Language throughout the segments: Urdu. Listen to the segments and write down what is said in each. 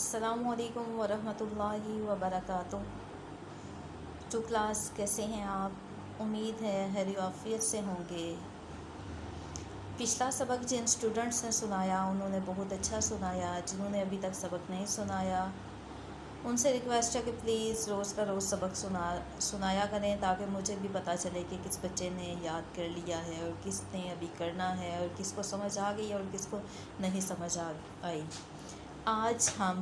السلام علیکم ورحمۃ اللہ وبرکاتہ۔ ٹو کلاس، کیسے ہیں آپ؟ امید ہے خیر و عافیت سے ہوں گے۔ پچھلا سبق جن اسٹوڈنٹس نے سنایا انہوں نے بہت اچھا سنایا۔ جنہوں نے ابھی تک سبق نہیں سنایا ان سے ریکویسٹ ہے کہ پلیز روز کا روز سبق سنایا کریں، تاکہ مجھے بھی پتہ چلے کہ کس بچے نے یاد کر لیا ہے اور کس نے ابھی کرنا ہے اور کس کو سمجھ آ گئی اور کس کو نہیں سمجھ آئی۔ آج ہم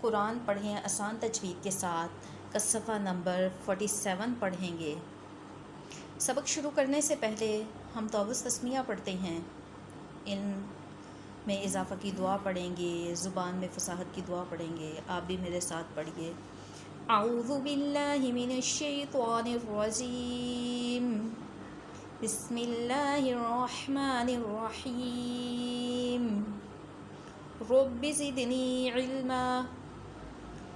قرآن پڑھیں آسان تجوید کے ساتھ کا صفحہ نمبر 47 پڑھیں گے۔ سبق شروع کرنے سے پہلے ہم توبہ تسمیہ پڑھتے ہیں، ان میں اضافہ کی دعا پڑھیں گے، زبان میں فصاحت کی دعا پڑھیں گے۔ آپ بھی میرے ساتھ پڑھیے۔ اعوذ باللہ من الشیطان الرجیم، بسم اللہ الرحمن الرحیم، رب زدنی علما،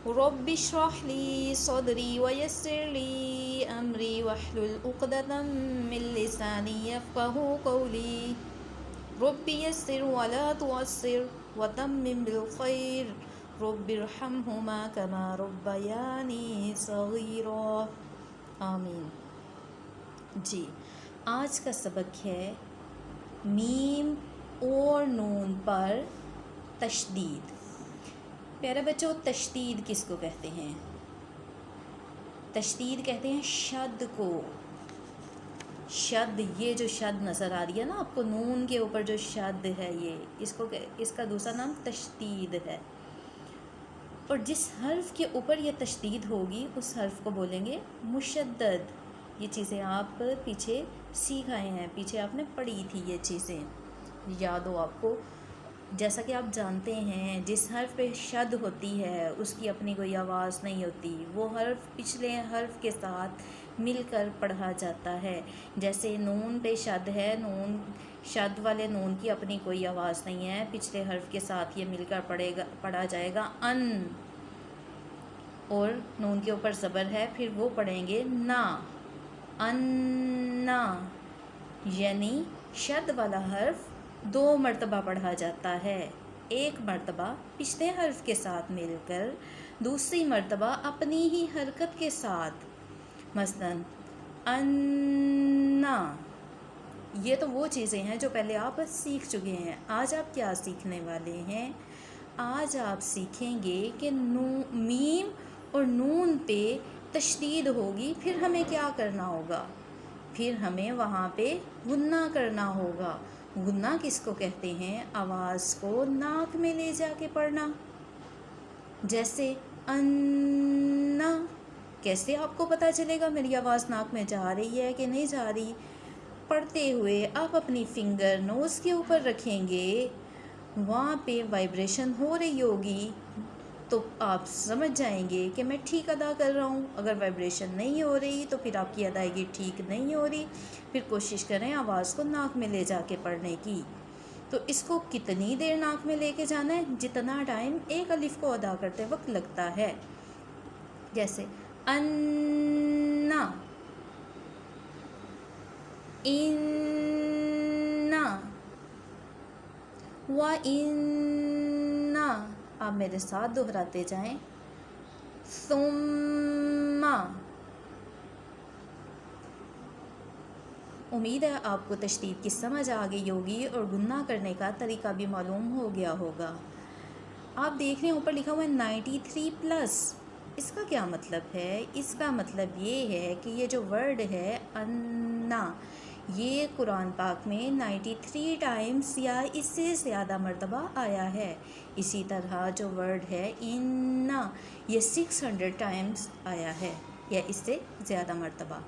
رب اشرح لی صدری ویسر لی امری واحلل عقدۃ من لسانی یفقہوا قولی، رب یسر ولا تعسر وتمم بالخیر، رب ارحمہما کما ربیانی صغیرا، آمین۔ جی، آج کا سبق ہے میم اور نون پر تشدید۔ پیارے بچوں، تشدید کس کو کہتے ہیں؟ تشدید کہتے ہیں شد کو۔ شد، یہ جو شد نظر آ رہی ہے نا آپ کو، نون کے اوپر جو شد ہے، یہ اس کا دوسرا نام تشدید ہے۔ اور جس حرف کے اوپر یہ تشدید ہوگی اس حرف کو بولیں گے مشدد۔ یہ چیزیں آپ پیچھے سیکھ آئے ہیں، پیچھے آپ نے پڑھی تھی یہ چیزیں، یاد ہو آپ کو۔ جیسا کہ آپ جانتے ہیں جس حرف پہ شد ہوتی ہے اس کی اپنی کوئی آواز نہیں ہوتی، وہ حرف پچھلے حرف کے ساتھ مل کر پڑھا جاتا ہے۔ جیسے نون پہ شد ہے، نون شد والے نون کی اپنی کوئی آواز نہیں ہے، پچھلے حرف کے ساتھ یہ مل کر پڑھا جائے گا ان، اور نون کے اوپر زبر ہے، پھر وہ پڑھیں گے نا، انا، یعنی شد والا حرف 2 مرتبہ پڑھا جاتا ہے، ایک مرتبہ پچھلے حرف کے ساتھ مل کر، دوسری مرتبہ اپنی ہی حرکت کے ساتھ۔ مثلاً انا، یہ تو وہ چیزیں ہیں جو پہلے آپ سیکھ چکے ہیں۔ آج آپ کیا سیکھنے والے ہیں؟ آج آپ سیکھیں گے کہ میم اور نون پہ تشدید ہوگی، پھر ہمیں کیا کرنا ہوگا؟ پھر ہمیں وہاں پہ غنہ کرنا ہوگا۔ غنہ کس کو کہتے ہیں؟ آواز کو ناک میں لے جا کے پڑھنا۔ جیسے انا، کیسے آپ کو پتہ چلے گا میری آواز ناک میں جا رہی ہے کہ نہیں جا رہی؟ پڑھتے ہوئے آپ اپنی فنگر نوز کے اوپر رکھیں گے، وہاں پہ وائبریشن ہو رہی ہوگی تو آپ سمجھ جائیں گے کہ میں ٹھیک ادا کر رہا ہوں۔ اگر وائبریشن نہیں ہو رہی تو پھر آپ کی ادائیگی ٹھیک نہیں ہو رہی، پھر کوشش کریں آواز کو ناک میں لے جا کے پڑھنے کی۔ تو اس کو کتنی دیر ناک میں لے کے جانا ہے؟ جتنا ٹائم ایک الف کو ادا کرتے وقت لگتا ہے۔ جیسے انا، انا، وَإِنَّا، آپ میرے ساتھ دہراتے جائیں، ثُمَّ۔ امید ہے آپ کو تشدید کی سمجھ آ گئی ہوگی اور غنہ کرنے کا طریقہ بھی معلوم ہو گیا ہوگا۔ آپ دیکھ رہے ہیں اوپر لکھا ہوا ہے 93+، اس کا کیا مطلب ہے؟ اس کا مطلب یہ ہے کہ یہ جو ورڈ ہے انا، یہ قرآن پاک میں 93 ٹائمز یا اس سے زیادہ مرتبہ آیا ہے۔ اسی طرح جو ورڈ ہے انا، یہ 600 ٹائمز آیا ہے یا اس سے زیادہ مرتبہ۔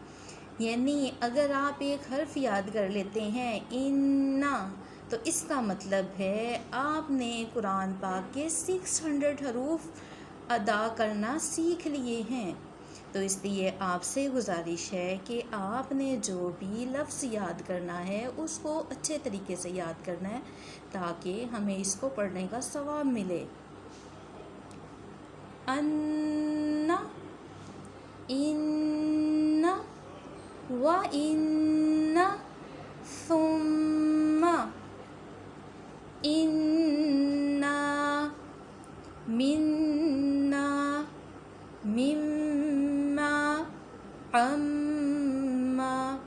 یعنی اگر آپ ایک حرف یاد کر لیتے ہیں انا، تو اس کا مطلب ہے آپ نے قرآن پاک کے 600 حروف ادا کرنا سیکھ لیے ہیں۔ تو اس لیے آپ سے گزارش ہے کہ آپ نے جو بھی لفظ یاد کرنا ہے اس کو اچھے طریقے سے یاد کرنا ہے، تاکہ ہمیں اس کو پڑھنے کا ثواب ملے۔ انا، انا، وَإِنَّا، ثُمَّ، اِنَّا، منا، مما، عما.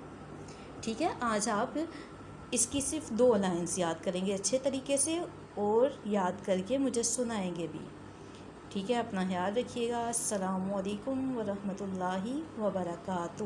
ٹھیک ہے، آج آپ اس کی صرف 2 لائنز یاد کریں گے اچھے طریقے سے، اور یاد کر کے مجھے سنائیں گے بھی. ٹھیک ہے، اپنا خیال رکھیے گا. السلام علیکم ورحمۃ اللہ وبرکاتہ.